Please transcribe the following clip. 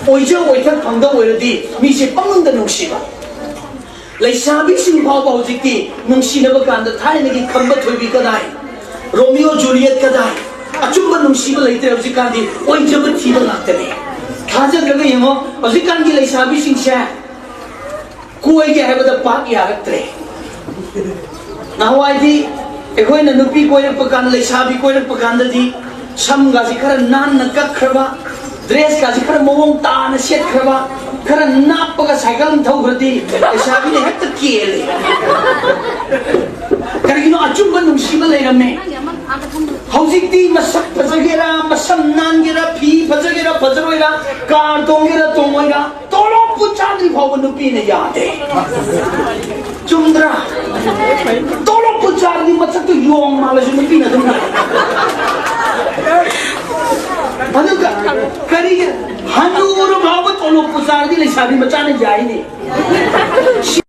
오이저 오이탄 방다 오이르디 미시 빵는다 농시바 레이사비 싱파오 바우직디 농시나바 간다 타이네기 컴바 토이비까다이 로미오 줄리엣 까다이 아줌마 농시바 레이트레 오직간디 오이저바 티바 낙테네 타자드가 영어 오직간기 레이사비 싱샤 कुएगे है बता पाक यारक तरे नावाई थी एक कोई ननुपी कोई रख पकान ले शाबी कोई रख पकान दे शम गाजी कर नान नक्का खरबा ड्रेस गाजी कर मोंग तान शेट खरबा कर नाप पका साइकिल थौ खरती शाबी ने हट किए ले कर किनो अचुम बनुम शिमल ले रमे हौजिकती मसक फजगेरा मसम नानगेरा फी फजगेरा फजरोइरा कार तोंगेरा तोंगोइरा तोलो पुचांद्री भाव नुपी ने यादे चुंद्रा तोलो पुचांद्री मसक तो योंग मालस नुपी ने तुमना अनुका करिए हनूर भाव तोलो पुचांद्री ले शादी बचाने जाए ने